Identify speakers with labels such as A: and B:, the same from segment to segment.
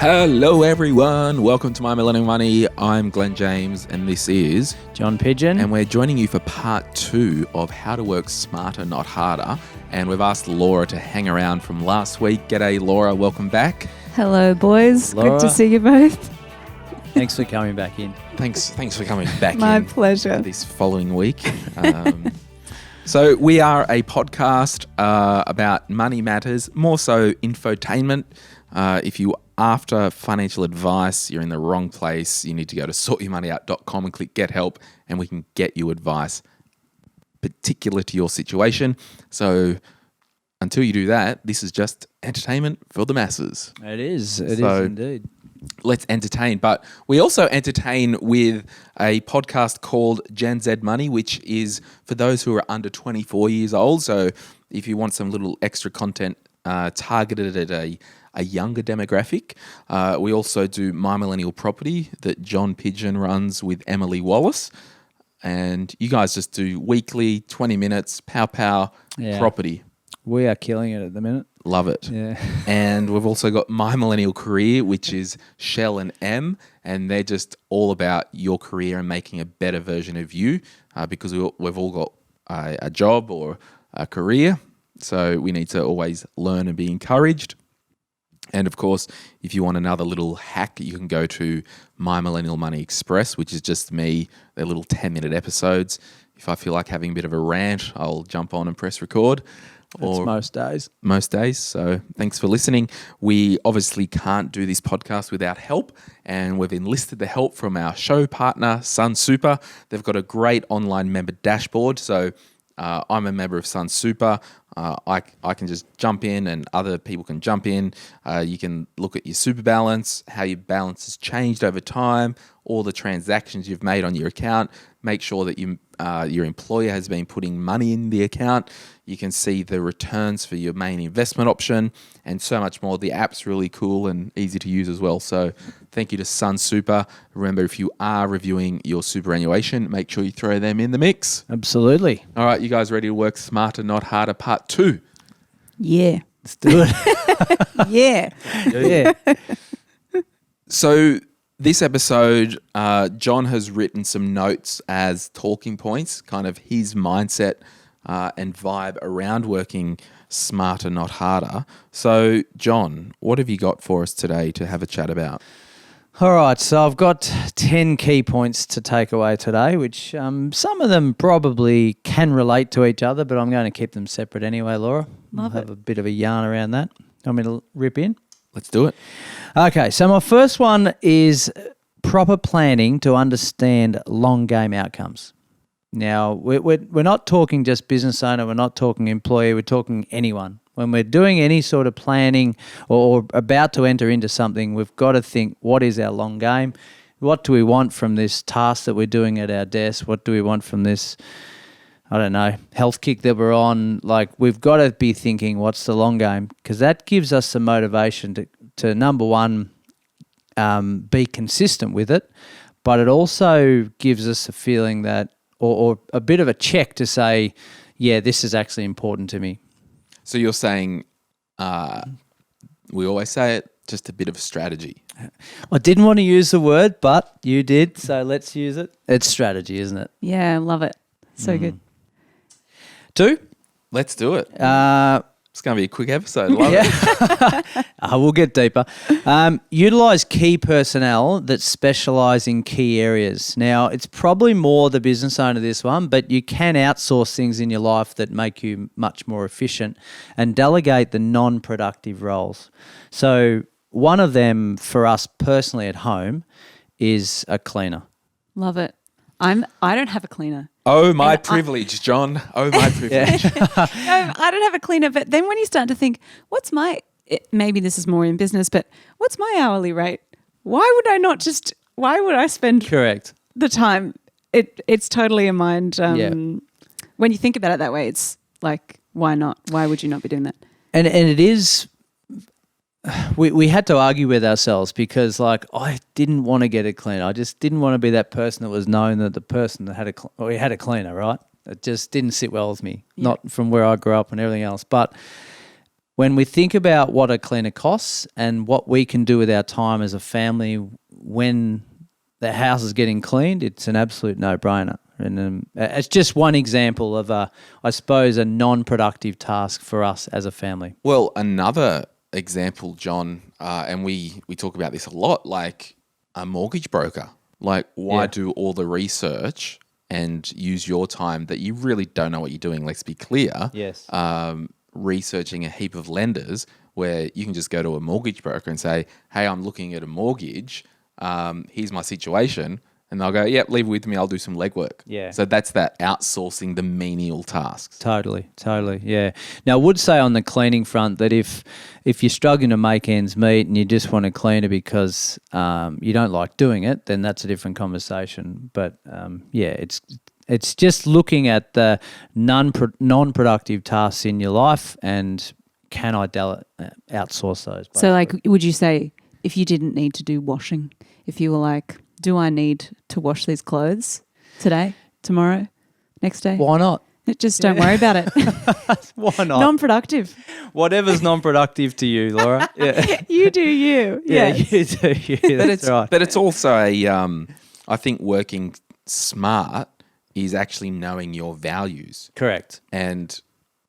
A: Hello everyone, welcome to My Millennial Money. I'm Glen James and this is
B: John Pigeon.
A: And we're joining you for part 2 of How to Work Smarter, Not Harder. And we've asked Laura to hang around from last week. G'day Laura, welcome back.
C: Hello boys,
B: Laura.
C: good to see you both.
B: Thanks for coming back in.
A: Thanks for coming back
C: My
A: in
C: pleasure.
A: this following week. So we are a podcast about money matters, more so infotainment. If you after financial advice, you're in the wrong place, you need to go to sortyourmoneyout.com and click get help and we can get you advice particular to your situation. So until you do that, this is just entertainment for the masses.
B: It is indeed.
A: Let's entertain. But we also entertain with a podcast called Gen Z Money, which is for those who are under 24 years old. So if you want some little extra content targeted at a younger demographic. We also do My Millennial Property that John Pigeon runs with Emily Wallace. And you guys just do weekly, 20 minutes, pow property.
B: We are killing it at the minute.
A: Love it.
B: Yeah.
A: And we've also got My Millennial Career, which is Shell and M, and they're just all about your career and making a better version of you because we've all got a job or a career. So we need to always learn and be encouraged. And of course, if you want another little hack, you can go to My Millennial Money Express, which is just me, they're little 10-minute episodes. If I feel like having a bit of a rant, I'll jump on and press record.
B: That's most days.
A: Most days. So thanks for listening. We obviously can't do this podcast without help, and we've enlisted the help from our show partner, Sun Super. They've got a great online member dashboard. So I'm a member of Sun Super. I can just jump in and other people can jump in. You can look at your super balance, how your balance has changed over time, all the transactions you've made on your account. Make sure that your employer has been putting money in the account. You can see the returns for your main investment option and so much more. The app's really cool and easy to use as well. So thank you to Sun Super. Remember, if you are reviewing your superannuation, make sure you throw them in the mix.
B: Absolutely.
A: All right, you guys ready to work smarter, not harder, part 2?
C: Yeah.
B: Let's do it.
C: Yeah.
A: So this episode, John has written some notes as talking points, kind of his mindset and vibe around working smarter, not harder. So, John, what have you got for us today to have a chat about?
B: All right, so I've got 10 key points to take away today, which some of them probably can relate to each other, but I'm going to keep them separate anyway, Laura.
C: Love
B: Have
C: it.
B: a bit of a yarn around that. Want me to rip in?
A: Let's do it.
B: Okay, so my first one is proper planning to understand long game outcomes. Now, we're not talking just business owner, we're not talking employee, we're talking anyone. When we're doing any sort of planning or about to enter into something, we've got to think, what is our long game? What do we want from this task that we're doing at our desk? What do we want from this, I don't know, health kick that we're on? Like, we've got to be thinking, what's the long game? Because that gives us some motivation to number one, be consistent with it, but it also gives us a feeling that, or a bit of a check to say, yeah, this is actually important to me.
A: So you're saying, we always say it, just a bit of strategy.
B: I didn't want to use the word, but you did, so let's use it. It's strategy, isn't it?
C: Yeah, love it. So good.
B: 2?
A: Let's do it. It's going to be a quick episode. Love it.
B: We'll get deeper. Utilise key personnel that specialise in key areas. Now, it's probably more the business owner, this one, but you can outsource things in your life that make you much more efficient and delegate the non-productive roles. So one of them for us personally at home is a cleaner.
C: Love it. I don't have a cleaner.
A: Oh, my privilege, John. Oh, my privilege.
C: No, I don't have a cleaner. But then when you start to think, maybe this is more in business, but what's my hourly rate? Why would I spend
B: Correct.
C: the time? It's totally a mind. When you think about it that way, it's like, why not? Why would you not be doing that?
B: And it is, we had to argue with ourselves because, like, I didn't want to get a cleaner. I just didn't want to be that person that was known that the person that had a cleaner, right? It just didn't sit well with me, not from where I grew up and everything else. But when we think about what a cleaner costs and what we can do with our time as a family when the house is getting cleaned, it's an absolute no-brainer. And it's just one example of, I suppose, a non-productive task for us as a family.
A: Well, another example, John, and we talk about this a lot, like a mortgage broker. Like, why do all the research and use your time that you really don't know what you're doing? Let's be clear.
B: Yes.
A: Researching a heap of lenders where you can just go to a mortgage broker and say, hey, I'm looking at a mortgage. Here's my situation. And they'll go, yep, leave it with me. I'll do some legwork.
B: Yeah.
A: So that's that outsourcing the menial tasks.
B: Totally. Yeah. Now, I would say on the cleaning front that if you're struggling to make ends meet and you just want to clean it because you don't like doing it, then that's a different conversation. But it's just looking at the non-productive tasks in your life and can I outsource those? Basically.
C: So, like, would you say if you didn't need to do washing, if you were like, do I need to wash these clothes today, tomorrow, next day?
B: Why not?
C: Just don't worry about it.
B: Why not?
C: Non-productive.
B: Whatever's non-productive to you, Laura. Yeah.
C: You do you.
B: Yeah,
C: Yes.
B: you do you. That's right.
A: But it's also I think working smart is actually knowing your values.
B: Correct.
A: And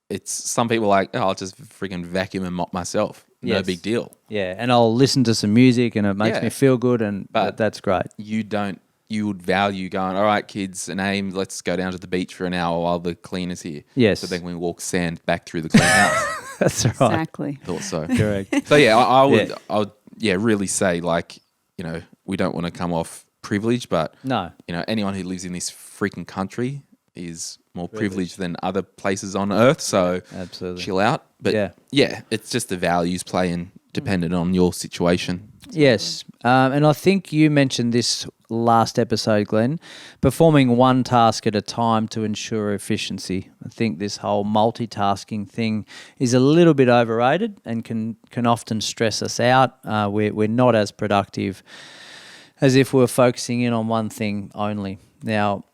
A: it's some people are like, oh, I'll just freaking vacuum and mop myself. No
B: Yes.
A: big deal.
B: Yeah, and I'll listen to some music and it makes me feel good and that's great.
A: You would value going, all right, kids, an aim, let's go down to the beach for an hour while the cleaner's here.
B: Yes.
A: So then we walk sand back through the clean house.
B: That's right.
C: Exactly.
A: Thought so.
B: Correct.
A: So yeah, I would really say, like, you know, we don't want to come off privileged, but
B: No.
A: you know, anyone who lives in this freaking country is more privileged than other places on earth. So
B: Absolutely.
A: chill out. But yeah, it's just the values playing dependent on your situation.
B: Yes. And I think you mentioned this last episode, Glenn, performing one task at a time to ensure efficiency. I think this whole multitasking thing is a little bit overrated and can often stress us out. We're not as productive as if we're focusing in on one thing only. Now,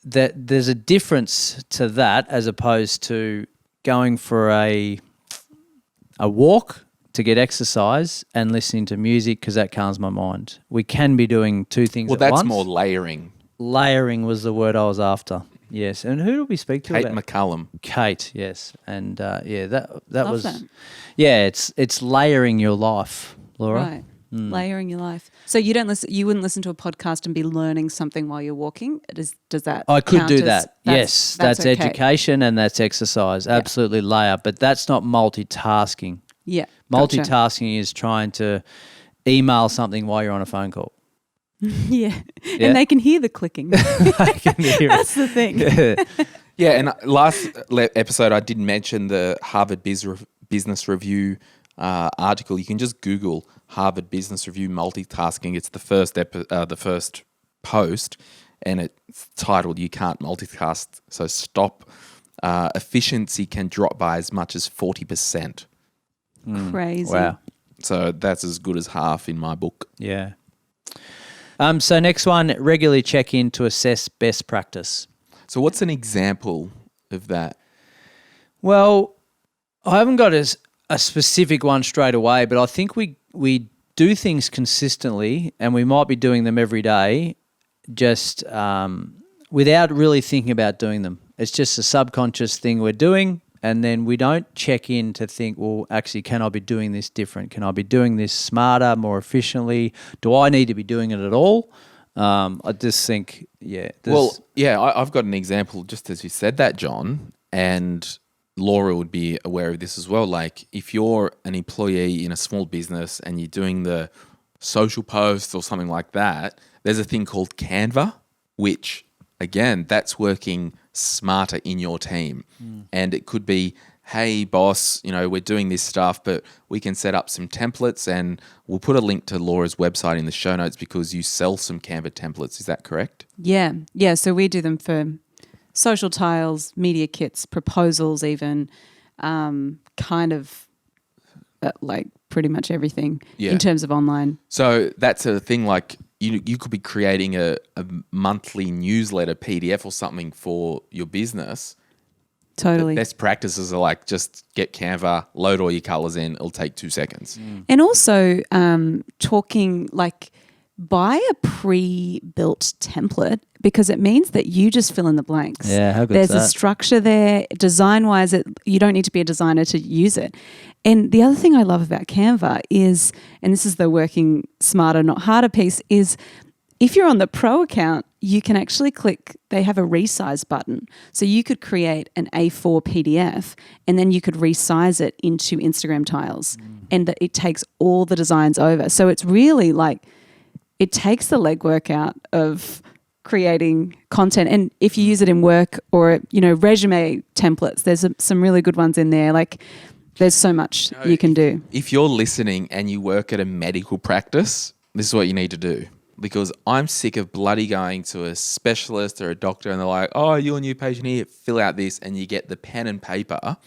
B: there's a difference to that as opposed to going for a walk to get exercise and listening to music because that calms my mind. We can be doing two things at once.
A: Well, that's more layering.
B: Layering was the word I was after. Yes. And who did we speak to
A: Kate
B: about?
A: McCullum.
B: Kate, yes. And that
C: Love
B: was
C: that.
B: Yeah, it's layering your life, Laura.
C: Right. Layering your life. So you wouldn't listen to a podcast and be learning something while you're walking? Does that
B: I could
C: count
B: do
C: as-
B: that. Yes, that's
C: okay.
B: education and that's exercise. Absolutely layer, but that's not multitasking.
C: Yeah.
B: Multitasking is trying to email something while you're on a phone call.
C: Yeah.
B: Yeah.
C: And they can hear the clicking.
B: I can hear
C: That's the thing.
B: it.
A: Yeah, and last episode I did mention the Harvard Business Review article. You can just Google Harvard Business Review multitasking. It's the first post, and it's titled "You Can't Multitask, so stop." Efficiency can drop by as much as 40%.
C: Crazy.
B: Wow.
A: So that's as good as half in my book.
B: Yeah. So next one, regularly check in to assess best practice.
A: So what's an example of that?
B: Well, I haven't got a specific one straight away, but I think we do things consistently and we might be doing them every day just without really thinking about doing them. It's just a subconscious thing we're doing, and then we don't check in to think, well, actually, can I be doing this different? Can I be doing this smarter, more efficiently? Do I need to be doing it at all? I just think,
A: I've got an example just as you said that, John, and Laura would be aware of this as well. Like, if you're an employee in a small business and you're doing the social posts or something like that, there's a thing called Canva, which, again, that's working smarter in your team. And it could be, hey, boss, we're doing this stuff, but we can set up some templates, and we'll put a link to Laura's website in the show notes because you sell some Canva templates. Is that correct?
C: Yeah. Yeah. So we do them for social tiles, media kits, proposals, even like pretty much everything in terms of online.
A: So that's a thing, like you could be creating a monthly newsletter PDF or something for your business,
C: Totally.
A: The best practices are like just get Canva, load all your colors in. It'll take 2 seconds.
C: And also talking like buy a pre-built template because it means that you just fill in the blanks.
B: Yeah, how good
C: There's
B: is
C: a
B: that?
C: structure there. Design-wise, you don't need to be a designer to use it. And the other thing I love about Canva is, and this is the working smarter, not harder piece, is if you're on the pro account, you can actually click, they have a resize button. So you could create an A4 PDF and then you could resize it into Instagram tiles and it takes all the designs over. So it's really like, it takes the legwork out of creating content. And if you use it in work or, resume templates, there's some really good ones in there. Like there's so much you can do.
A: If you're listening and you work at a medical practice, this is what you need to do. Because I'm sick of bloody going to a specialist or a doctor and they're like, oh, you're a new patient here, fill out this, and you get the pen and paper.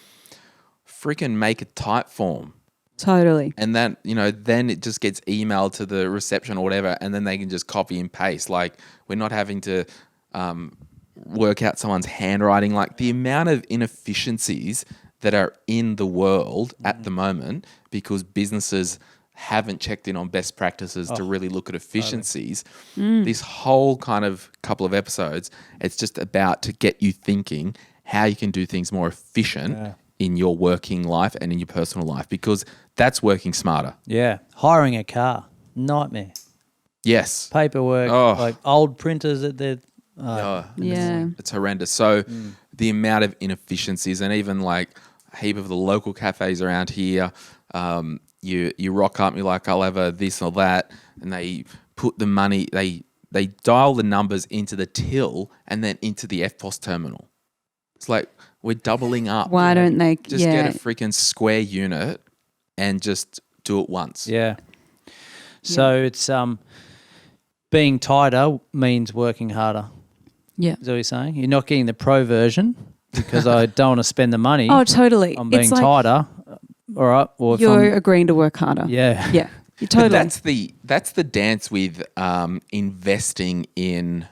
A: Freaking make a type form.
C: Totally.
A: And then, then it just gets emailed to the reception or whatever, and then they can just copy and paste. Like, we're not having to work out someone's handwriting. Like, the amount of inefficiencies that are in the world at the moment because businesses haven't checked in on best practices to really look at efficiencies. This whole kind of couple of episodes, it's just about to get you thinking how you can do things more efficient in your working life and in your personal life, because that's working smarter.
B: Yeah. Hiring a car, nightmare.
A: Yes.
B: Paperwork, like old printers that they're...
A: It's horrendous. So the amount of inefficiencies, and even like a heap of the local cafes around here, you rock up, you're like, I'll have a this or that, and they put the money, they dial the numbers into the till and then into the FPOS terminal. It's like, we're doubling up.
C: Why don't they
A: just get a freaking square unit and just do it once?
B: Yeah. So it's being tighter means working harder.
C: Yeah.
B: Is that what you're saying? You're not getting the pro version because I don't want to spend the money.
C: Oh, totally.
B: I'm being
C: It's like
B: tighter. All right. Or if
C: you're agreeing to work harder.
B: Yeah.
C: Yeah. You totally.
A: That's the dance with investing in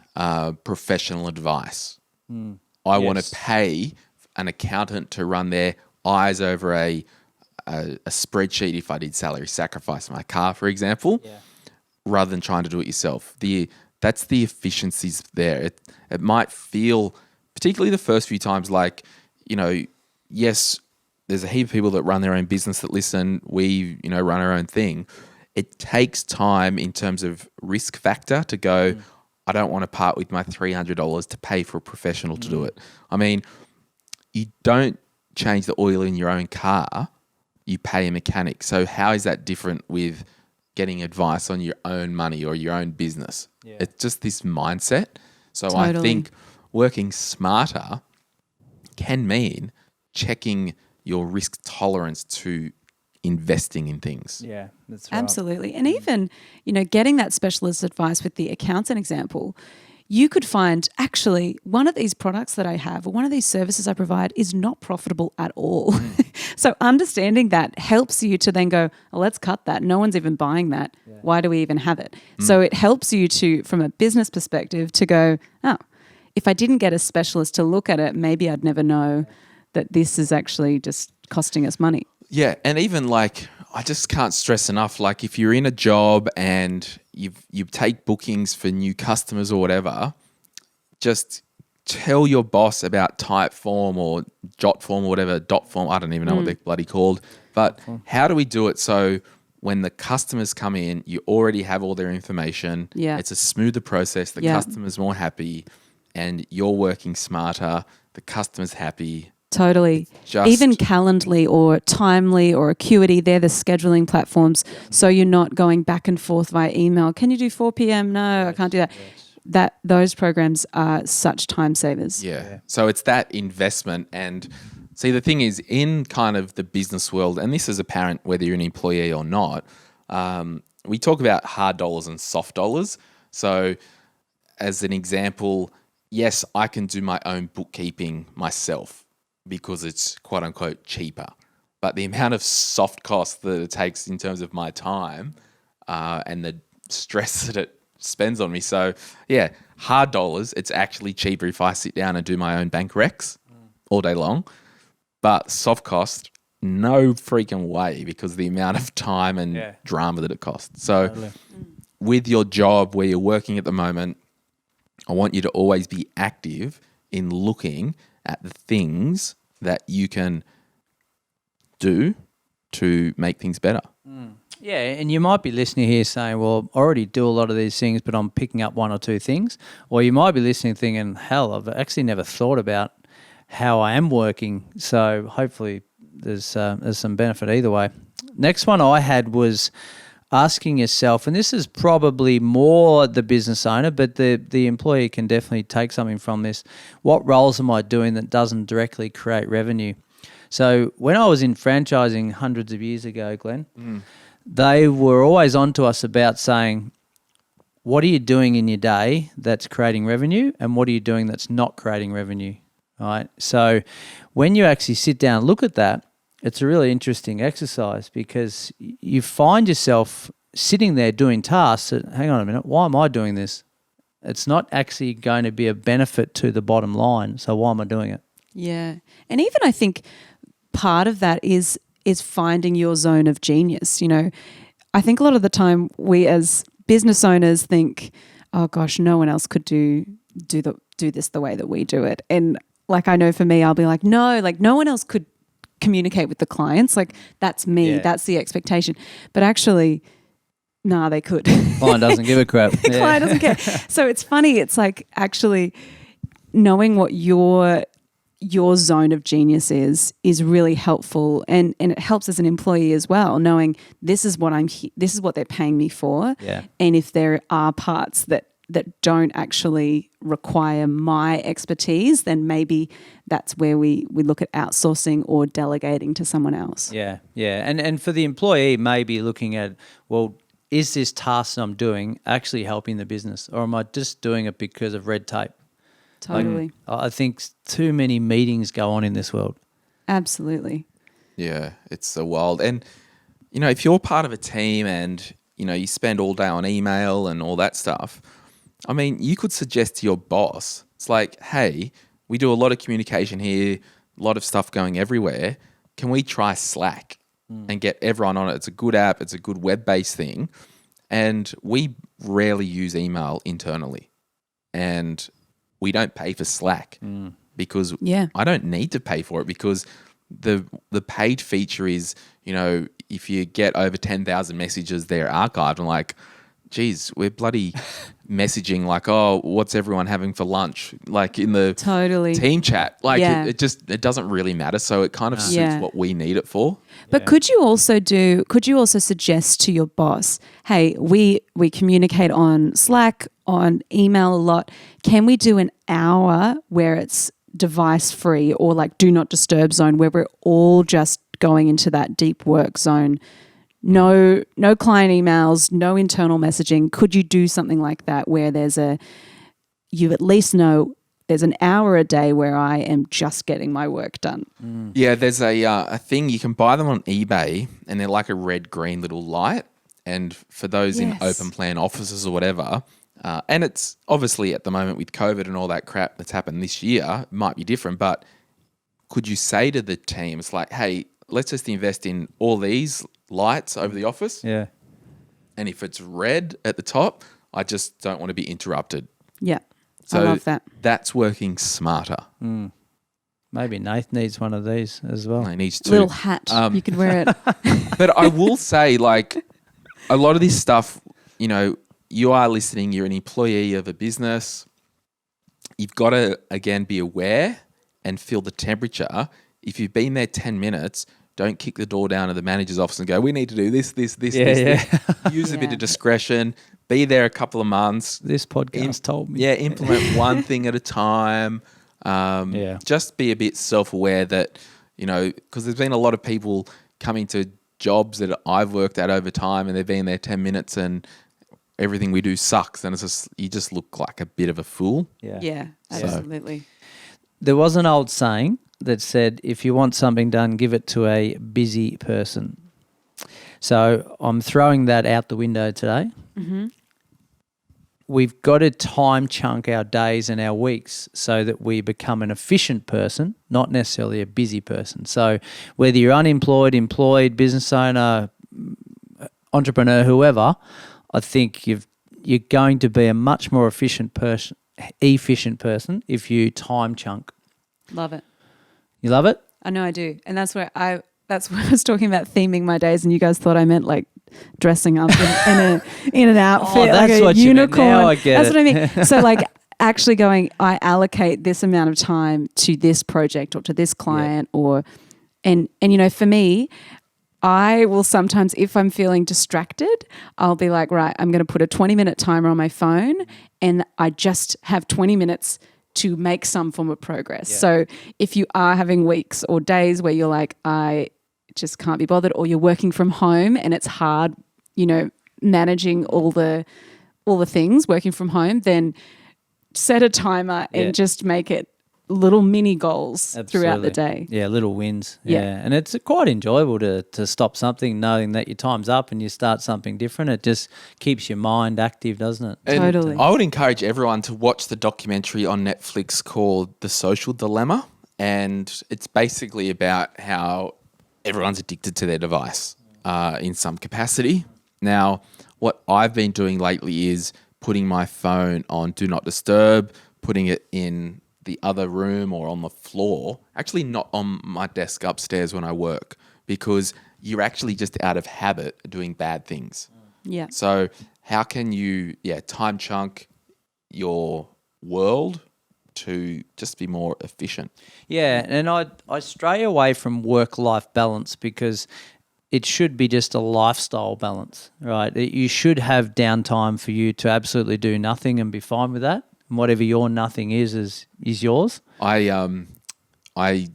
A: professional advice. I want to pay an accountant to run their eyes over a spreadsheet if I did salary sacrifice my car, for example, rather than trying to do it yourself. That's the efficiencies there. It might feel, particularly the first few times, like, yes, there's a heap of people that run their own business that listen. We, run our own thing. It takes time in terms of risk factor to go, I don't want to part with my $300 to pay for a professional to do it. I mean, you don't change the oil in your own car, you pay a mechanic. So how is that different with getting advice on your own money or your own business? Yeah. It's just this mindset. So I think working smarter can mean checking your risk tolerance to investing in things.
B: Yeah, that's right.
C: Absolutely. And even, getting that specialist advice with the accountant example, you could find actually one of these products that I have or one of these services I provide is not profitable at all. So understanding that helps you to then go, oh, let's cut that. No one's even buying that. Yeah. Why do we even have it? So it helps you to, from a business perspective, to go, oh, if I didn't get a specialist to look at it, maybe I'd never know that this is actually just costing us money.
A: Yeah, and even like, I just can't stress enough, like if you're in a job and you take bookings for new customers or whatever, just tell your boss about Typeform or Jotform or whatever, Dotform, I don't even know what they're bloody called, but how do we do it so when the customers come in, you already have all their information, it's a smoother process, the customer's more happy and you're working smarter, the customer's happy.
C: Totally. Even Calendly or Timely or Acuity, they're the scheduling platforms. So you're not going back and forth via email. Can you do 4 p.m.? No, I can't do that. Those programs are such time savers.
A: Yeah. So it's that investment. And see, the thing is, in kind of the business world, and this is apparent whether you're an employee or not, we talk about hard dollars and soft dollars. So as an example, yes, I can do my own bookkeeping myself, because it's quote unquote cheaper. But the amount of soft cost that it takes in terms of my time and the stress that it spends on me. So yeah, hard dollars, it's actually cheaper if I sit down and do my own bank recs all day long. But soft cost, no freaking way, because of the amount of time and drama that it costs. So
B: Totally.
A: with your job where you're working at the moment, I want you to always be active in looking at the things that you can do to make things better.
B: Yeah, and you might be listening here saying, well, I already do a lot of these things, but I'm picking up one or two things. Or you might be listening thinking, hell, I've actually never thought about how I am working. So hopefully there's some benefit either way. Next one I had was asking yourself, and this is probably more the business owner, but the employee can definitely take something from this. What roles am I doing that doesn't directly create revenue? So when I was in franchising hundreds of years ago, Glenn, they were always on to us about saying, what are you doing in your day that's creating revenue, and what are you doing that's not creating revenue? All right. So when you actually sit down and look at that, it's a really interesting exercise, because you find yourself sitting there doing tasks that, hang on a minute, why am I doing this? It's not actually going to be a benefit to the bottom line. So why am I doing it?
C: Yeah. And even I think part of that is finding your zone of genius. You know, I think a lot of the time we as business owners think, oh gosh, no one else could do this the way that we do it. And like, I know for me, I'll be like, no one else could communicate with the clients. Like, that's me.
B: Yeah.
C: That's the expectation. But actually, nah, they could.
B: Client doesn't give a crap.
C: The client doesn't care. So it's funny. It's like actually knowing what your zone of genius is really helpful, and it helps as an employee as well, knowing this is what this is what they're paying me for.
B: Yeah.
C: And if there are parts that don't actually require my expertise, then maybe that's where we look at outsourcing or delegating to someone else.
B: Yeah, yeah. And for the employee, maybe looking at, well, is this task I'm doing actually helping the business, or am I just doing it because of red tape?
C: Totally.
B: I think too many meetings go on in this world.
C: Absolutely.
A: Yeah, it's so wild. And, you know, if you're part of a team and, you know, you spend all day on email and all that stuff, I mean, you could suggest to your boss, it's like, hey, we do a lot of communication here, a lot of stuff going everywhere. Can we try Slack and get everyone on it? It's a good app. It's a good web-based thing. And we rarely use email internally. And we don't pay for Slack because I don't need to pay for it, because the paid feature is, you know, if you get over 10,000 messages, they're archived. I'm like, geez, we're bloody messaging like, oh, what's everyone having for lunch? Like in the team chat. Like it doesn't really matter. So it kind of suits what we need it for.
C: But could you also suggest to your boss, hey, we communicate on Slack, on email a lot. Can we do an hour where it's device free, or like do not disturb zone, where we're all just going into that deep work zone? No client emails, no internal messaging. Could you do something like that where you at least know there's an hour a day where I am just getting my work done?
A: Yeah, there's a thing, you can buy them on eBay, and they're like a red-green little light. And for those in open plan offices or whatever, and it's obviously at the moment with COVID and all that crap that's happened this year, it might be different, but could you say to the team, it's like, hey, let's just invest in all these lights over the office.
B: Yeah.
A: And if it's red at the top, I just don't want to be interrupted.
C: Yeah.
A: So
C: I love that.
A: That's working smarter.
B: Maybe Nath needs one of these as well.
A: He needs two.
C: Little hat. You could wear it.
A: But I will say, like, a lot of this stuff, you know, you are listening, you're an employee of a business. You've got to, again, be aware and feel the temperature. If you've been there 10 minutes, don't kick the door down to the manager's office and go, we need to do this. Use a bit of discretion. Be there a couple of months.
B: This podcast told me.
A: Yeah, implement one thing at a time. Just be a bit self-aware that, you know, because there's been a lot of people coming to jobs that I've worked at over time, and they've been there 10 minutes and everything we do sucks. And it's just, you just look like a bit of a fool.
C: Yeah, absolutely.
B: There was an old saying that said, if you want something done, give it to a busy person. So I'm throwing that out the window today. we've got to time chunk our days and our weeks so that we become an efficient person, not necessarily a busy person. So whether you're unemployed, employed, business owner, entrepreneur, whoever, I think you're going to be a much more efficient person if you time chunk.
C: Love it.
B: You love it?
C: I know I do. And that's where I was talking about theming my days, and you guys thought I meant like dressing up in an outfit,
B: that's
C: like a
B: what you meant.
C: unicorn.
B: Now I get
C: that's
B: it.
C: what I mean. So like actually going, I allocate this amount of time to this project or to this client and you know, for me, I will sometimes, if I'm feeling distracted, I'll be like, right, I'm going to put a 20-minute timer on my phone, and I just have 20 minutes to make some form of progress.
B: Yeah.
C: So if you are having weeks or days where you're like, I just can't be bothered, or you're working from home and it's hard, you know, managing all the things working from home, then set a timer and just make it little mini goals throughout the day.
B: Yeah, little wins.
C: Yeah.
B: And it's quite enjoyable to stop something knowing that your time's up and you start something different. It just keeps your mind active, doesn't it?
A: And
C: Totally.
A: I would encourage everyone to watch the documentary on Netflix called The Social Dilemma. And it's basically about how everyone's addicted to their device in some capacity. Now, what I've been doing lately is putting my phone on Do Not Disturb, putting it in the other room or on the floor, actually not on my desk upstairs when I work, because you're actually just out of habit doing bad things.
C: Yeah.
A: So how can you, time chunk your world to just be more efficient?
B: Yeah, and I stray away from work-life balance because it should be just a lifestyle balance, right? You should have downtime for you to absolutely do nothing and be fine with that. And whatever your nothing is yours.
A: I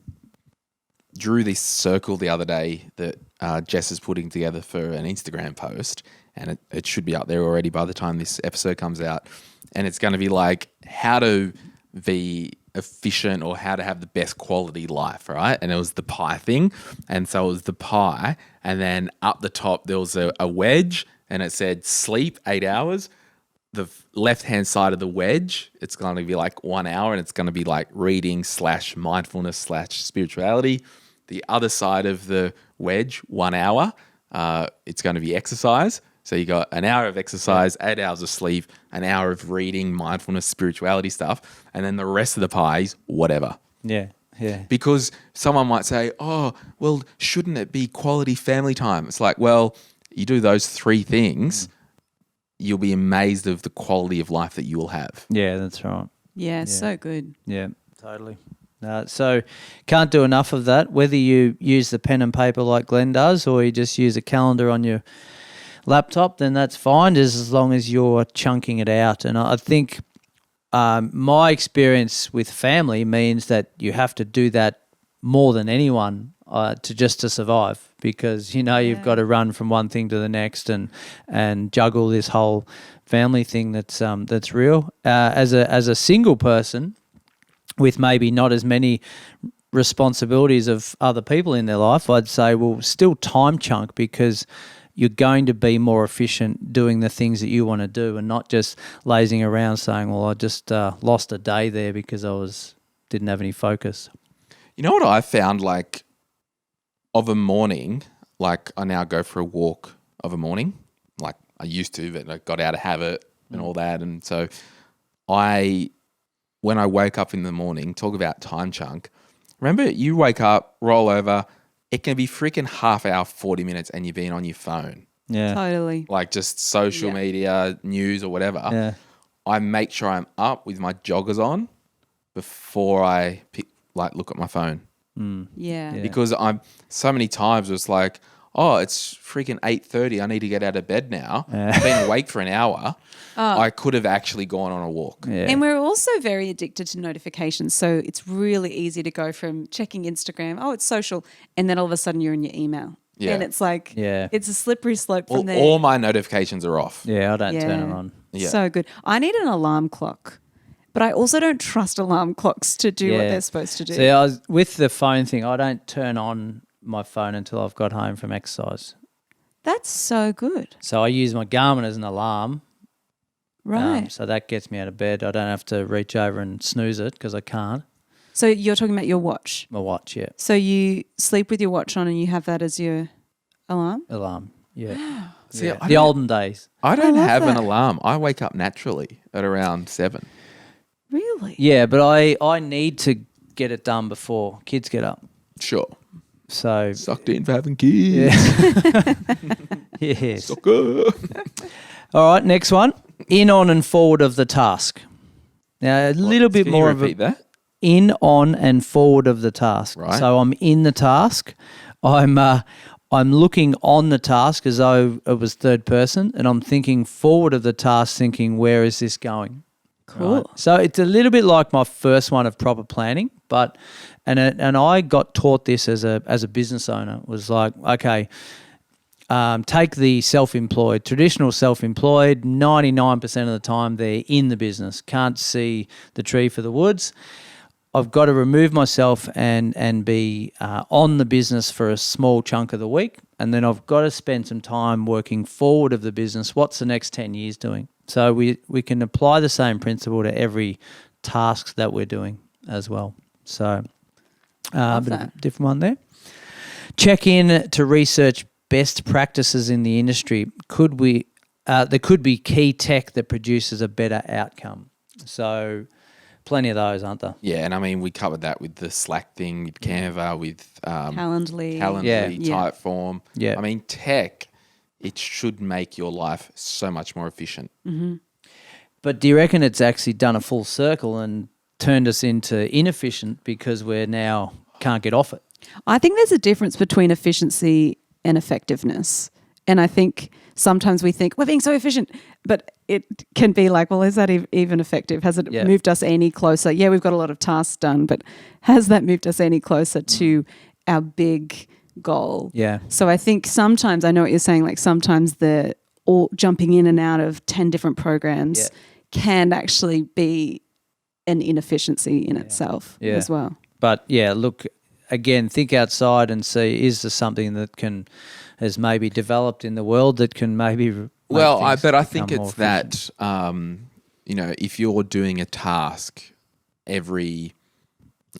A: drew this circle the other day that Jess is putting together for an Instagram post, and it should be up there already by the time this episode comes out. And it's going to be like how to be efficient or how to have the best quality life, right? And it was the pie thing. And so it was the pie. And then up the top, there was a wedge, and it said sleep 8 hours. The left-hand side of the wedge, it's going to be like 1 hour, and it's going to be like reading / mindfulness / spirituality. The other side of the wedge, 1 hour, it's going to be exercise. So you got an hour of exercise, 8 hours of sleep, an hour of reading, mindfulness, spirituality stuff, and then the rest of the pie is whatever.
B: Yeah.
A: Because someone might say, oh, well, shouldn't it be quality family time? It's like, well, you do those three things, you'll be amazed of the quality of life that you will have.
B: Yeah, that's right.
C: Yeah, so good.
B: Yeah, totally. So can't do enough of that, whether you use the pen and paper like Glen does or you just use a calendar on your laptop, then that's fine as long as you're chunking it out. And I think my experience with family means that you have to do that more than anyone to survive, because you've got to run from one thing to the next and juggle this whole family thing that's real. As a single person with maybe not as many responsibilities of other people in their life, I'd say, well, still time chunk, because you're going to be more efficient doing the things that you want to do and not just lazing around saying, well, I just lost a day there because I didn't have any focus.
A: You know what I found, like, of a morning, like I now go for a walk of a morning, like I used to, but I got out of habit and all that. And so when I wake up in the morning, talk about time chunk, remember you wake up, roll over, it can be freaking half hour, 40 minutes, and you've been on your phone.
B: Yeah.
C: Totally.
A: Like just social media, news or whatever.
B: Yeah.
A: I make sure I'm up with my joggers on before I look at my phone.
C: Yeah.
A: Because I'm so many times it's like, oh, it's freaking 8:30. I need to get out of bed now. I've been awake for an hour. I could have actually gone on a walk.
B: Yeah.
C: And we're also very addicted to notifications. So it's really easy to go from checking Instagram, oh, it's social, and then all of a sudden you're in your email.
A: Yeah.
C: And it's like, it's a slippery slope from there.
A: All my notifications are off.
B: Yeah, I don't turn them on.
A: Yeah.
C: So good. I need an alarm clock, but I also don't trust alarm clocks to do what they're supposed to do.
B: See, with the phone thing, I don't turn on my phone until I've got home from exercise.
C: That's so good.
B: So I use my Garmin as an alarm,
C: Right.
B: So that gets me out of bed. I don't have to reach over and snooze it because I can't.
C: So you're talking about your watch.
B: My watch, yeah.
C: So you sleep with your watch on and you have that as your alarm?
B: Alarm, yeah.
A: See,
B: Yeah.
A: I
B: The
A: don't-
B: olden days.
A: I don't
C: love
A: have an
C: that.
A: alarm. I wake up naturally at around 7.
C: Really?
B: Yeah, but I need to get it done before kids get up.
A: Sure.
B: So,
A: Sucked in for having kids.
B: yeah. Yes.
A: Sucker.
B: All right, next one. In, on, and forward of the task. Now, a little bit
A: Can
B: more
A: you
B: of
A: repeat that?
B: in, on, and forward of the task.
A: Right.
B: So I'm in the task. I'm looking on the task as though it was third person, and I'm thinking forward of the task, thinking where is this going?
C: Cool.
B: Right. So it's a little bit like my first one of proper planning, but and I got taught this as a business owner. It was like, okay, take the self-employed, traditional self-employed. 99% of the time they're in the business, can't see the tree for the woods. I've got to remove myself and be on the business for a small chunk of the week, and then I've got to spend some time working forward of the business. What's the next 10 years doing? So we can apply the same principle to every task that we're doing as well. So a bit of a different one there. Check in to research best practices in the industry. There could be key tech that produces a better outcome. So plenty of those, aren't there?
A: Yeah, and I mean, we covered that with the Slack thing, with Canva, with
C: Calendly.
A: Calendly,
C: Yeah.
A: Typeform.
B: Yeah.
A: I mean, tech, it should make your life so much more efficient.
B: But do you reckon it's actually done a full circle and turned us into inefficient because we're now can't get off it?
C: I think there's a difference between efficiency and effectiveness. And I think sometimes we think we're being so efficient, but it can be like, well, is that even effective? Has it moved us any closer? Yeah, we've got a lot of tasks done, but has that moved us any closer to our big goal?
B: Yeah.
C: So I think sometimes, I know what you're saying, like sometimes the all jumping in and out of 10 different programs can actually be an inefficiency in itself as well.
B: But yeah, look, again, think outside and see, is there something that has maybe developed in the world that can maybe
A: I think
B: become
A: it's
B: more
A: that, if you're doing a task every,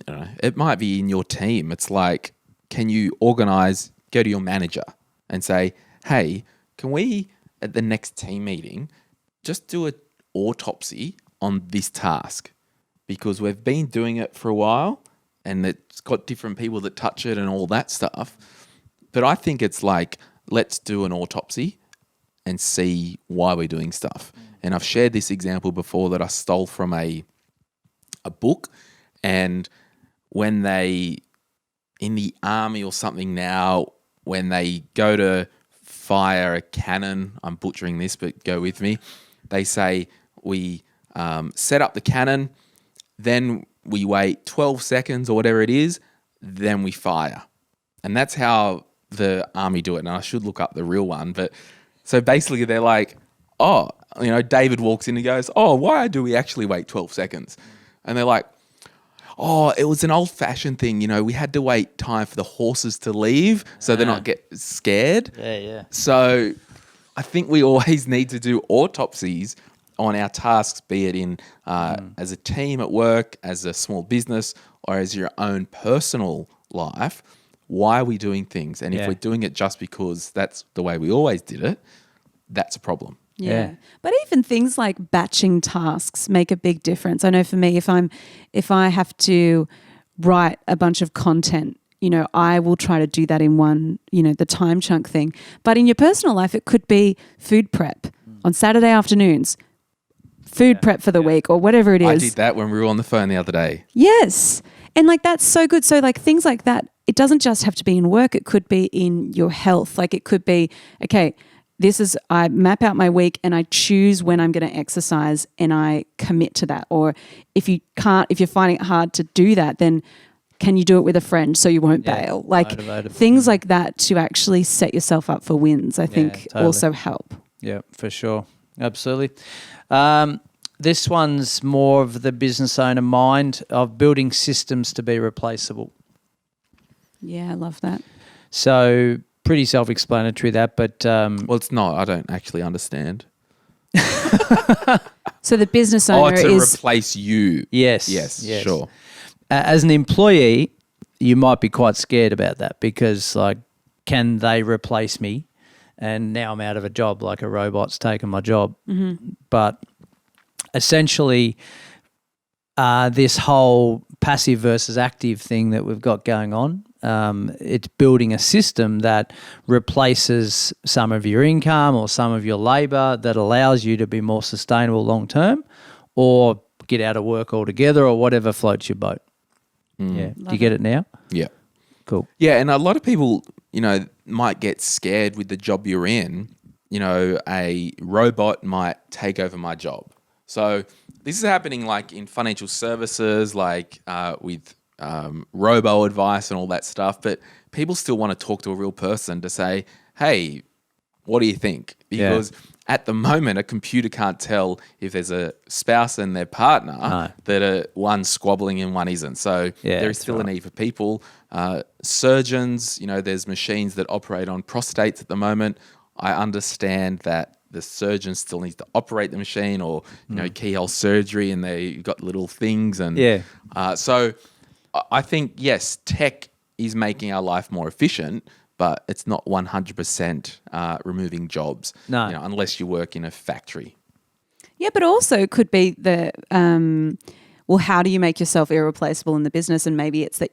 A: it might be in your team. It's like, can you organize, go to your manager and say, hey, can we, at the next team meeting, just do an autopsy on this task? Because we've been doing it for a while and it's got different people that touch it and all that stuff. But I think it's like, let's do an autopsy and see why we're doing stuff. And I've shared this example before that I stole from a book. And when they, in the army or something now, when they go to fire a cannon, I'm butchering this, but go with me, they say we set up the cannon, then we wait 12 seconds or whatever it is, then we fire. And that's how the army do it. And I should look up the real one. But so basically they're like, David walks in and goes, why do we actually wait 12 seconds? And they're like, it was an old fashioned thing. We had to wait time for the horses to leave so they're not get scared.
B: Yeah.
A: So I think we always need to do autopsies on our tasks, be it in as a team at work, as a small business, or as your own personal life. Why are we doing things? And if we're doing it just because that's the way we always did it, that's a problem.
C: Yeah. But even things like batching tasks make a big difference. I know for me, if I have to write a bunch of content, I will try to do that in one, the time chunk thing. But in your personal life, it could be food prep on Saturday afternoons, food prep for the week or whatever it is.
A: I did that when we were on the phone the other day.
C: Yes. And that's so good. So things like that, it doesn't just have to be in work. It could be in your health. It could be, okay, I map out my week and I choose when I'm going to exercise and I commit to that. Or if you're finding it hard to do that, then can you do it with a friend so you won't bail?
B: Motivated.
C: Things like that to actually set yourself up for wins, I think also help.
B: Yeah, for sure. Absolutely. This one's more of the business owner mind of building systems to be replaceable.
C: Yeah, I love that.
B: So pretty self-explanatory that, but
A: Well, it's not. I don't actually understand.
C: So the business
A: Or
C: owner
A: to
C: is
A: replace you.
B: Yes.
A: Yes, sure.
B: As an employee, you might be quite scared about that because, like, can they replace me? And now I'm out of a job, like a robot's taken my job. But essentially, this whole passive versus active thing that we've got going on, it's building a system that replaces some of your income or some of your labour that allows you to be more sustainable long term or get out of work altogether or whatever floats your boat. Yeah. Do you get it now?
A: Yeah.
B: Cool.
A: Yeah, and a lot of people, might get scared with the job you're in. A robot might take over my job. So this is happening like in financial services, like with robo advice and all that stuff. But people still want to talk to a real person to say, hey, what do you think? Because at the moment, a computer can't tell if there's a spouse and their partner that are one squabbling and one isn't. So there is still a need for people. Surgeons, there's machines that operate on prostates at the moment. I understand that the surgeon still needs to operate the machine or, keyhole surgery and they've got little things. And so I think, yes, tech is making our life more efficient, but it's not 100% removing jobs, unless you work in a factory.
C: Yeah, but also it could be the, how do you make yourself irreplaceable in the business? And maybe it's that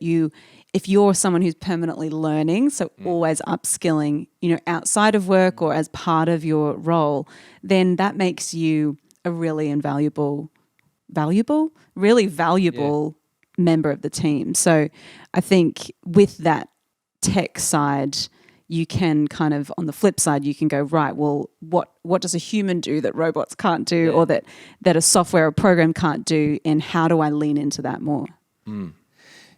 C: if you're someone who's permanently learning, so always upskilling, outside of work or as part of your role, then that makes you a really valuable member of the team. So I think with that tech side, you can kind of, on the flip side, you can go, right, well, what does a human do that robots can't do or that a software or program can't do, and how do I lean into that more?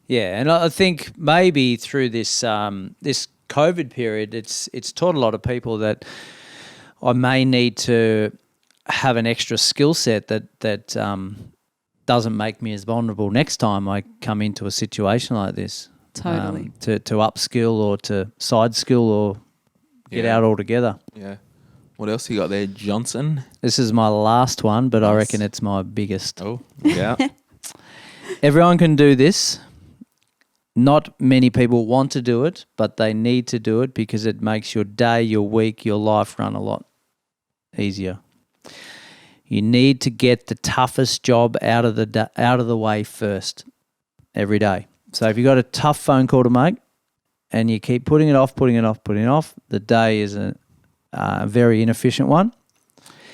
B: Yeah, and I think maybe through this this COVID period, it's taught a lot of people that I may need to have an extra skill set that doesn't make me as vulnerable next time I come into a situation like this.
C: Totally.
B: To upskill or to side skill or get out altogether.
A: Yeah. What else you got there, Johnson?
B: This is my last one, but I reckon it's my biggest.
A: Oh, yeah.
B: Everyone can do this. Not many people want to do it, but they need to do it because it makes your day, your week, your life run a lot easier. You need to get the toughest job out of the way first every day. So if you've got a tough phone call to make and you keep putting it off, the day is a very inefficient one.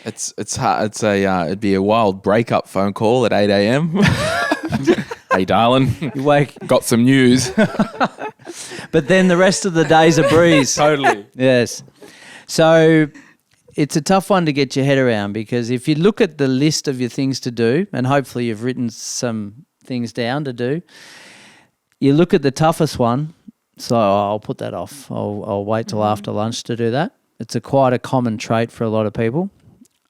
A: It's hard. It'd be a wild breakup phone call at 8 a.m. Hey, darling, got some news.
B: But then the rest of the day's a breeze.
A: Totally.
B: Yes. So it's a tough one to get your head around because if you look at the list of your things to do, and hopefully you've written some things down to do, you look at the toughest one. So I'll put that off. I'll wait till after lunch to do that. It's quite a common trait for a lot of people.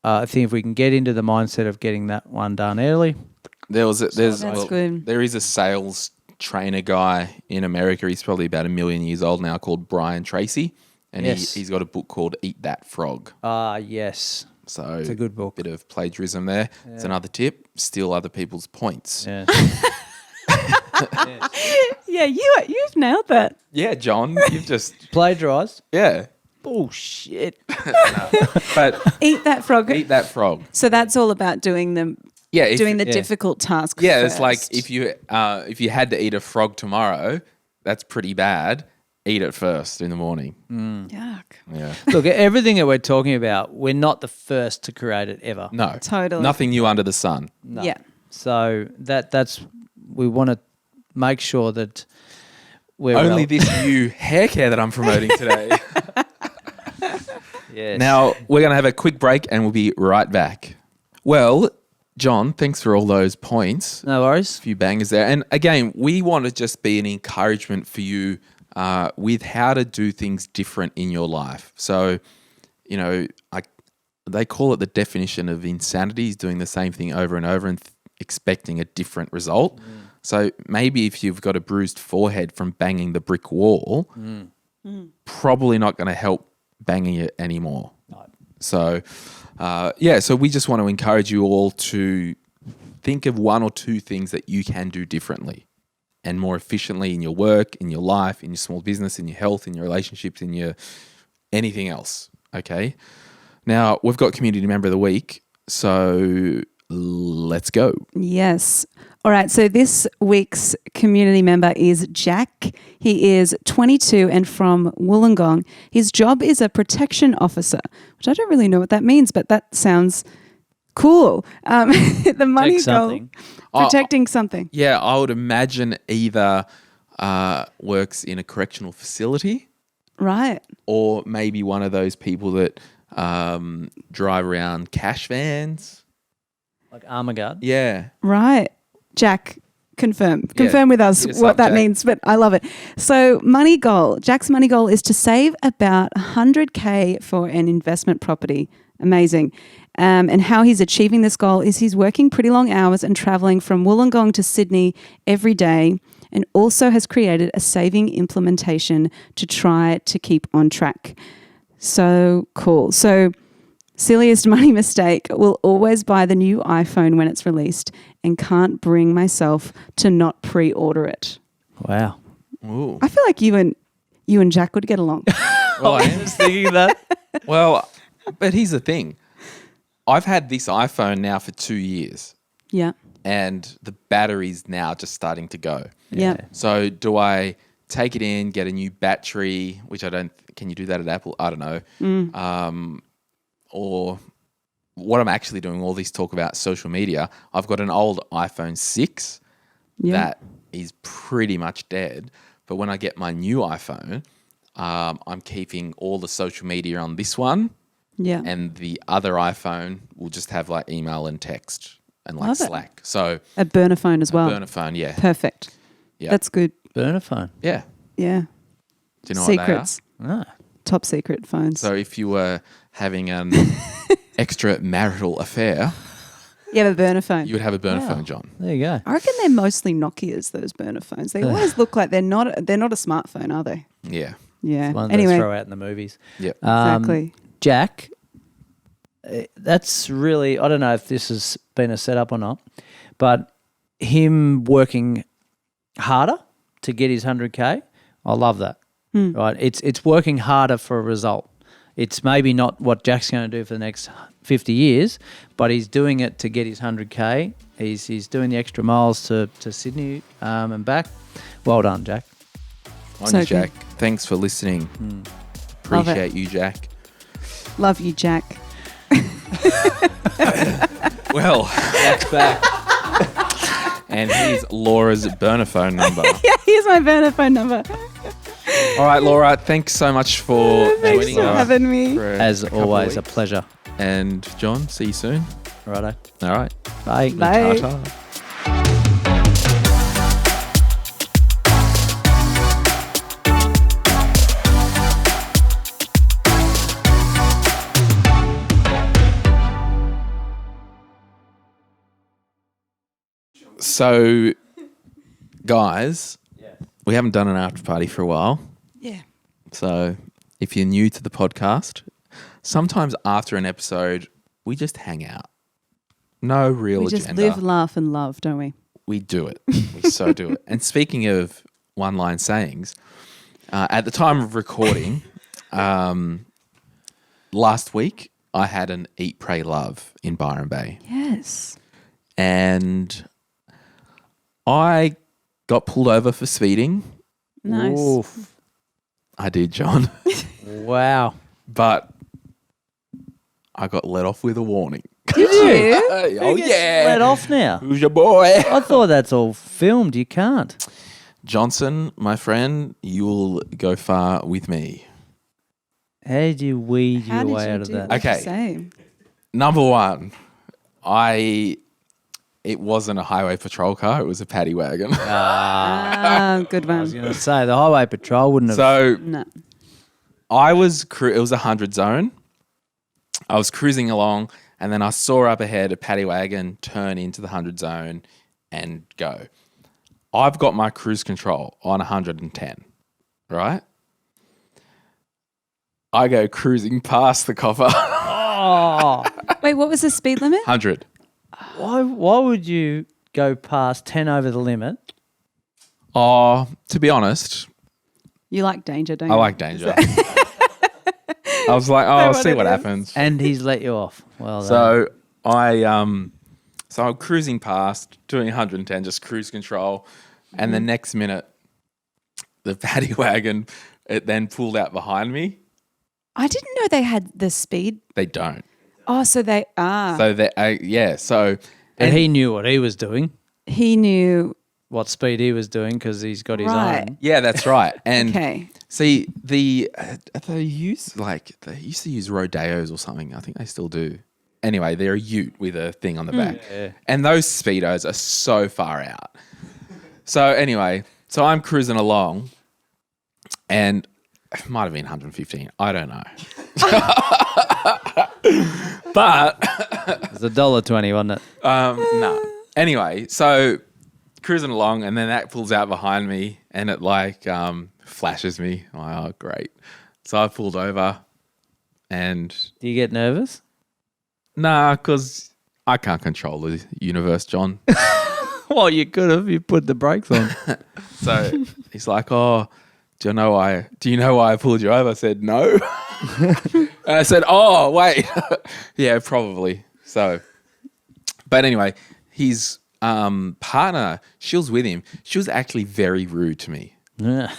B: I think if we can get into the mindset of getting that one done early.
A: There is a sales trainer guy in America. He's probably about 1 million years old now, called Brian Tracy. And he's got a book called Eat That Frog.
B: Yes.
A: So
B: it's a good book.
A: Bit of plagiarism there. Yeah. It's another tip. Steal other people's points.
B: Yeah.
C: Yeah, you've nailed that.
A: Yeah, John, you've just
B: plagiarised.
A: Yeah.
B: Bullshit.
A: But
C: Eat that frog.
A: Eat that frog.
C: So that's all about doing the difficult task.
A: Yeah,
C: first.
A: It's like if you had to eat a frog tomorrow, that's pretty bad. Eat it first in the morning.
C: Yuck.
A: Yeah.
B: Look, everything that we're talking about, we're not the first to create it ever.
A: No.
C: Totally.
A: Nothing new under the sun.
B: No.
C: Yeah.
B: So that's we want to make sure that we're
A: only this new hair care that I'm promoting today.
B: Yes.
A: Now we're going to have a quick break and we'll be right back. Well, John, thanks for all those points.
B: No worries.
A: A few bangers there. And again, we want to just be an encouragement for you with how to do things different in your life. So, they call it the definition of insanity is doing the same thing over and over and expecting a different result. So maybe if you've got a bruised forehead from banging the brick wall, probably not going to help banging it anymore.
B: No.
A: So So we just want to encourage you all to think of one or two things that you can do differently and more efficiently in your work, in your life, in your small business, in your health, in your relationships, in your anything else. Okay. Now we've got Community Member of the Week, so let's go.
C: Yes. All right. So this week's community member is Jack. He is 22 and from Wollongong. His job is a protection officer, which I don't really know what that means, but that sounds cool. The money goal, protecting something.
A: Yeah, I would imagine either works in a correctional facility,
C: right,
A: or maybe one of those people that drive around cash vans,
B: like armor guard.
A: Yeah,
C: right. Jack, confirm with us what that means, but I love it. So money goal, Jack's money goal is to save about 100K for an investment property. Amazing. And how he's achieving this goal is he's working pretty long hours and traveling from Wollongong to Sydney every day, and also has created a saving implementation to try to keep on track. So cool. So silliest money mistake, will always buy the new iPhone when it's released and can't bring myself to not pre-order it.
B: Wow.
A: Ooh.
C: I feel like you and Jack would get along.
A: Well,
B: I was thinking that.
A: Well, but here's the thing. I've had this iPhone now for 2 years.
C: Yeah.
A: And the battery's now just starting to go.
C: Yeah.
A: So do I take it in, get a new battery, which can you do that at Apple? I don't know. Or what I'm actually doing, all this talk about social media, I've got an old iPhone 6 that is pretty much dead. But when I get my new iPhone, I'm keeping all the social media on this one.
C: Yeah.
A: And the other iPhone will just have like email and text and like Slack. So
C: a burner phone as well.
A: Burner phone, yeah.
C: Perfect.
A: Yeah.
C: That's good.
B: Burner phone.
A: Yeah.
C: Yeah.
A: Do you know
C: Secrets.
A: what they are?
C: Top secret phones.
A: So if you were having an extramarital affair,
C: you have a burner phone.
A: you would have a burner phone, John.
B: There you go.
C: I reckon they're mostly Nokias, those burner phones. They always look like they're not a smartphone, are they?
A: Yeah.
C: Yeah.
B: One
C: Anyway.
B: they throw out in the movies.
A: Yep.
C: Exactly.
B: Jack, that's really, I don't know if this has been a setup or not, but him working harder to get his 100K, I love that. Right? It's working harder for a result. It's maybe not what Jack's going to do for the next 50 years, but he's doing it to get his 100K. He's doing the extra miles to Sydney and back. Well done, Jack.
A: On
C: So
A: you, Jack.
C: good.
A: Thanks for listening.
C: Love it.
A: Appreciate you, Jack.
C: Love you, Jack.
A: Well,
B: Jack's back.
A: and here's Laura's burner phone number.
C: Yeah, here's my burner phone number.
A: All right, Laura, thanks so much for
C: Thanks
A: joining
C: for
A: us.
C: having me.
A: for
B: As
A: a couple of
B: always, a
A: weeks.
B: pleasure.
A: And John, see you soon.
B: Righto.
A: All right.
B: Bye.
C: Bye.
A: Ta-ta. So, guys, we haven't done an after party for a while.
C: Yeah.
A: So, if you're new to the podcast, sometimes after an episode, we just hang out. No real
C: We
A: agenda.
C: just live, laugh, and love, don't we?
A: We do it. We so do it. And speaking of one-line sayings, at the time of recording, last week, I had an Eat, Pray, Love in Byron Bay.
C: Yes.
A: And I got pulled over for speeding.
C: Nice.
B: Oof.
A: I did, John.
B: Wow.
A: But I got let off with a warning.
C: Did you?
A: Oh, yeah.
B: Let off now.
A: Who's your boy?
B: I thought that's all filmed. You can't.
A: Johnson, my friend, you'll go far with me.
B: How did you weed
C: How
B: your
C: did
B: way
C: you
B: out of
C: do
B: that?
C: what you
A: Okay.
C: say?
A: Number one, it wasn't a highway patrol car. It was a paddy wagon.
C: Good
B: I was
C: one.
B: going to say the highway patrol wouldn't have.
A: So
C: No.
A: it was a 100 zone. I was cruising along and then I saw up ahead a paddy wagon turn into the 100 zone and go. I've got my cruise control on 110, right? I go cruising past the copper.
B: Oh,
C: Wait, what was the speed limit?
A: 100.
B: why would you go past 10 over the limit?
A: Oh, to be honest,
C: You like danger, don't you?
A: I like danger. I was like, oh, I'll
C: what
A: see
C: it
A: what
C: is.
A: happens.
B: And he's let you off. Well done.
A: So I'm cruising past, doing 110, just cruise control, and the next minute, the paddy wagon, it then pulled out behind me.
C: I didn't know they had the speed.
A: They don't.
C: Oh, so they are.
A: So they, so
B: and he knew what he was doing,
C: He knew.
B: what speed he was doing, because he's got his
C: Right.
B: own.
A: yeah, that's right. And
C: Okay.
A: see, they used to use rodeos or something. I think they still do. Anyway, they're a ute with a thing on the back.
B: Yeah.
A: And those speedos are so far out. So anyway, so I'm cruising along and it might have been 115. I don't know. But
B: It was $1.20, wasn't it?
A: no. Anyway, so cruising along and then that pulls out behind me and it like flashes me. I'm like, oh, great. So I pulled over and
B: Do you get nervous?
A: nah, because I can't control the universe, John.
B: Well, you could have. You put the brakes on.
A: So he's like, oh, do you know why I pulled you over? I said, no. And I said, oh, wait. Yeah, probably. So, but anyway, his partner, she was with him. She was actually very rude to me.
B: Yeah.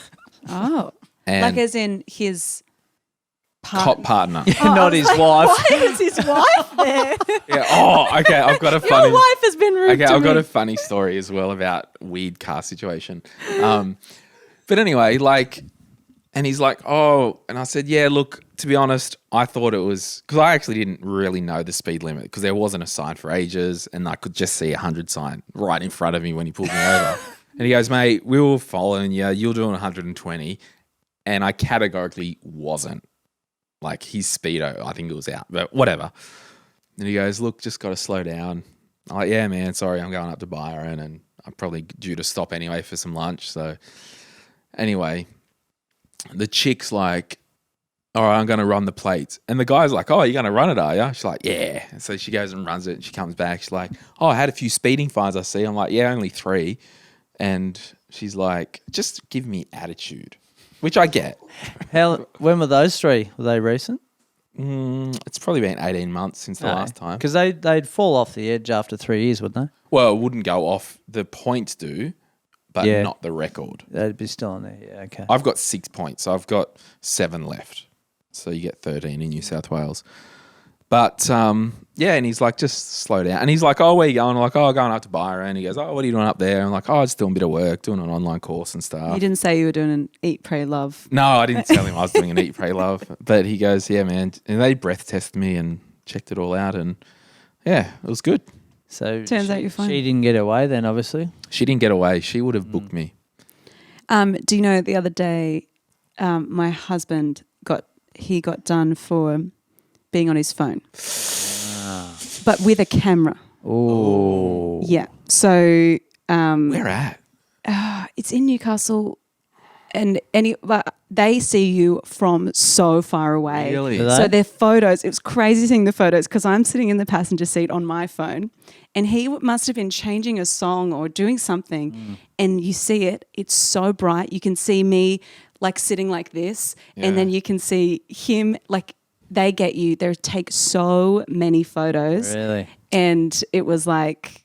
C: Oh.
A: And
C: Like as in his
A: cop partner.
B: Not his wife.
C: Why is his wife there?
A: Yeah. Oh, okay. I've got a
C: Your
A: funny.
C: wife has been rude
A: Okay,
C: to
A: I've got
C: me.
A: a funny story as well about weed car situation. But anyway, like, and he's like, oh, and I said, yeah, look, to be honest, I thought it was, because I actually didn't really know the speed limit because there wasn't a sign for ages and I could just see a 100 sign right in front of me when he pulled me over. And he goes, mate, we were following you. You're doing 120. And I categorically wasn't. Like his speedo, I think it was out, but whatever. And he goes, look, just got to slow down. I'm like, yeah, man, sorry, I'm going up to Byron and I'm probably due to stop anyway for some lunch. So anyway, the chick's like, all right, I'm going to run the plates. And the guy's like, oh, you're going to run it, are you? She's like, yeah. And so she goes and runs it and she comes back. She's like, oh, I had a few speeding fines I see. I'm like, yeah, only 3. And she's like, just give me attitude, which I get.
B: When were those 3? Were they recent?
A: It's probably been 18 months since the last time.
B: Because they'd fall off the edge after 3 years, wouldn't
A: Well, it wouldn't go off. The points do, but
B: Yeah.
A: not the record.
B: they? They'd be still on there. Yeah, okay.
A: I've got 6 points. So I've got 7 left. So you get 13 in New South Wales. But, yeah, and he's like, just slow down. And he's like, oh, where you going? I'm like, oh, going up to Byron. He goes, oh, what are you doing up there? I'm like, oh, just doing a bit of work, doing an online course and stuff.
C: You didn't say you were doing an eat, pray, love.
A: No, I didn't tell him I was doing an Eat, Pray, Love. But he goes, yeah, man. And they breath tested me and checked it all out. And, yeah, it was good.
B: So
C: Turns out you're fine.
B: She didn't get away then, obviously.
A: She didn't get away. She would have booked me.
C: Do you know the other day, my husband got done for being on his phone, but with a camera.
B: Oh.
C: Yeah. So
A: Where at?
C: it's in Newcastle, and but they see you from so far away.
A: Really?
B: Do they?
C: So their photos, it was crazy seeing the photos because I'm sitting in the passenger seat on my phone and he must have been changing a song or doing something and you see it, it's so bright. You can see me like sitting like this and then you can see him like they take so many photos.
B: Really?
C: And it was like,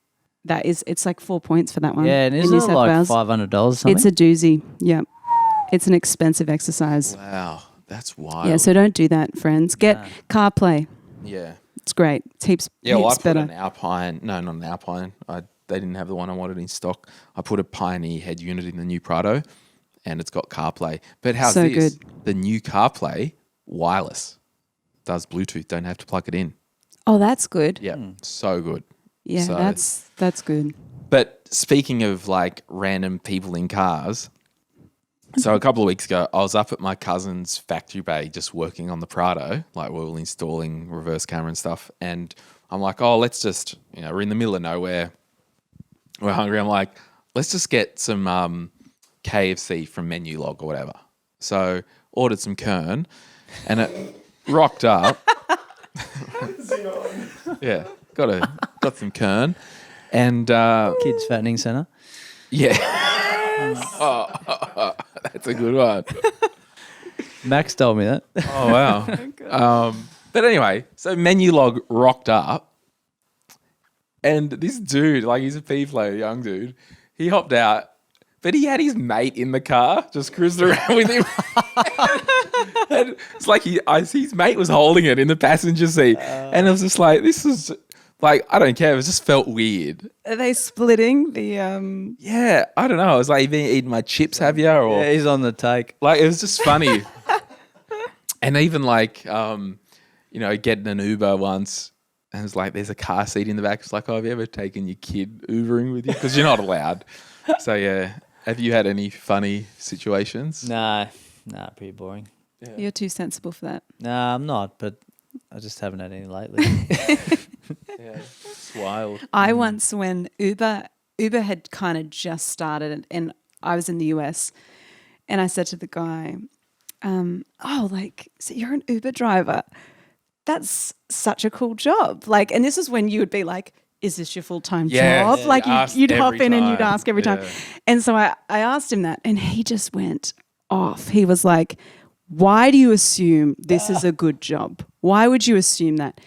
C: it's like 4 points for that one.
B: Yeah, and
C: in
B: isn't
C: New
B: it
C: South
B: like
C: Wales.
B: $500 or something?
C: It's a doozy. Yeah. It's an expensive exercise.
A: Wow. That's wild.
C: Yeah, so don't do that, friends. Get CarPlay.
A: Yeah.
C: It's great. It's heaps,
A: Yeah, well, I
C: heaps
A: put
C: better.
A: an Alpine. No, not an Alpine. They didn't have the one I wanted in stock. I put a Pioneer head unit in the new Prado, and it's got CarPlay. But how's
C: So
A: this?
C: good.
A: The new CarPlay, wireless, does Bluetooth. Don't have to plug it in.
C: Oh, that's good.
A: Yeah, so good.
C: Yeah,
A: So-
C: that's good.
A: But speaking of like random people in cars, so a couple of weeks ago, I was up at my cousin's factory bay just working on the Prado, like we were installing reverse camera and stuff. And I'm like, oh, let's just, we're in the middle of nowhere. We're hungry. I'm like, let's just get some KFC from Menu Log or whatever. So ordered some Kern and it rocked up. Yeah, got some Kern. And
B: Kids fattening centre.
A: yeah. That's a good one.
B: Max told me that.
A: Oh, wow. But anyway, so menu log rocked up, and this dude, like he's a P-Flow, young dude, he hopped out, but he had his mate in the car, just cruising around with him. And it's like his mate was holding it in the passenger seat, and it was just like, this is like, I don't care. It just felt weird.
C: Are they splitting the?
A: Yeah, I don't know. I was like, you been eating my chips, have you? Or
B: Yeah, he's on the take.
A: like, it was just funny. And even like, getting an Uber once, and it's like, there's a car seat in the back. It's like, oh, have you ever taken your kid Ubering with you? Because you're not allowed. So yeah, have you had any funny situations?
B: Nah, pretty boring.
A: Yeah.
C: You're too sensible for that.
B: Nah, I'm not, but I just haven't had any lately.
A: Yeah, it's wild.
C: I once, when Uber had kind of just started, and I was in the US, and I said to the guy, so you're an Uber driver. That's such a cool job. Like, and this is when you would be like, is this your full-time job?
A: Yeah,
C: Like you'd hop in and you'd
A: time.
C: ask every time. And so I asked him that, and he just went off. He was like, why do you assume this is a good job? Why would you assume that?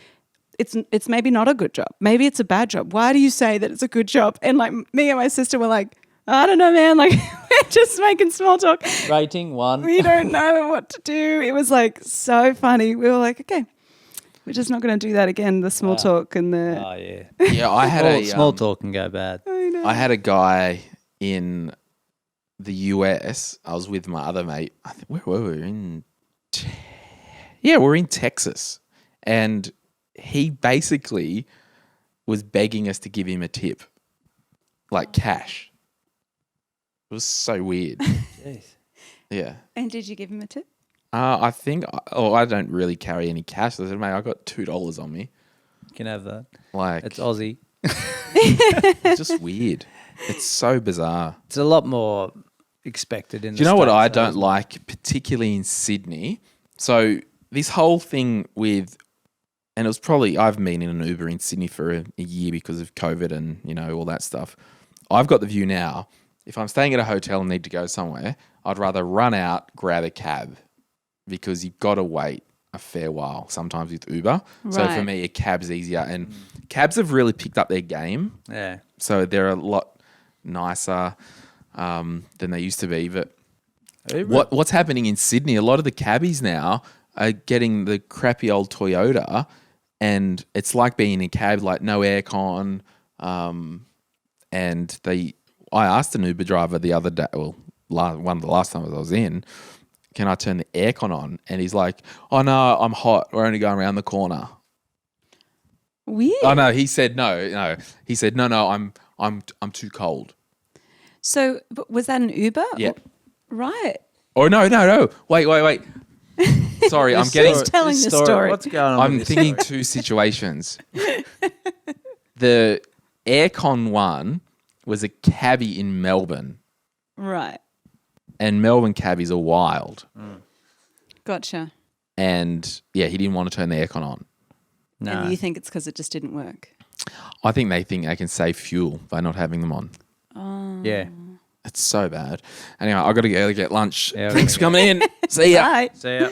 C: It's maybe not a good job. Maybe it's a bad job. Why do you say that it's a good job? And like me and my sister were like, I don't know, man. Like we're just making small talk.
B: Rating 1.
C: We don't know what to do. It was like so funny. We were like, okay, we're just not going to do that again. The small talk and the.
B: Oh, yeah.
A: Yeah, I had
B: Small talk can go bad.
C: I know.
A: I had a guy in the US. I was with my other mate. I think where were we? We're in Texas, and he basically was begging us to give him a tip, like cash. It was so weird.
B: Jeez.
A: Yeah.
C: And did you give him a tip?
A: I think. I don't really carry any cash. I said, mate, I got $2 on me.
B: You can have that.
A: Like
B: It's Aussie.
A: it's just weird. It's so bizarre.
B: It's a lot more expected in
A: Do you know what I
B: States, though,
A: don't
B: isn't it?
A: like, particularly in Sydney? So this whole thing with, and it was probably, I've been in an Uber in Sydney for a year because of COVID and, all that stuff. I've got the view now, if I'm staying at a hotel and need to go somewhere, I'd rather run out, grab a cab, because you've got to wait a fair while sometimes with Uber. So for
C: Right.
A: me, a cab's easier. And cabs have really picked up their game.
B: Yeah.
A: So they're a lot nicer than they used to be. But what's happening in Sydney, a lot of the cabbies now are getting the crappy old Toyota, and it's like being in a cab, like no aircon. And I asked an Uber driver the other day, one of the last times I was in, can I turn the aircon on? And he's like, oh no, I'm hot. We're only going around the corner.
C: Weird.
A: Oh no, he said no. He said no, I'm too cold.
C: So but was that an Uber?
A: Yeah.
C: Right.
A: Oh no. Wait. Sorry, I'm getting.
C: Who's telling
B: This
C: the story?
B: What's going on
A: I'm
B: with this
A: thinking
B: story?
A: two situations. The aircon one was a cabbie in Melbourne,
C: Right.
A: and Melbourne cabbies are wild.
C: Gotcha.
A: And yeah, he didn't want to turn the aircon on.
B: No.
C: And you think it's because it just didn't work?
A: I think they can save fuel by not having them on.
B: Yeah.
A: It's so bad. Anyway, I got to go get lunch.
B: Yeah,
A: Thanks for coming in. See ya.
C: Bye.
B: See ya.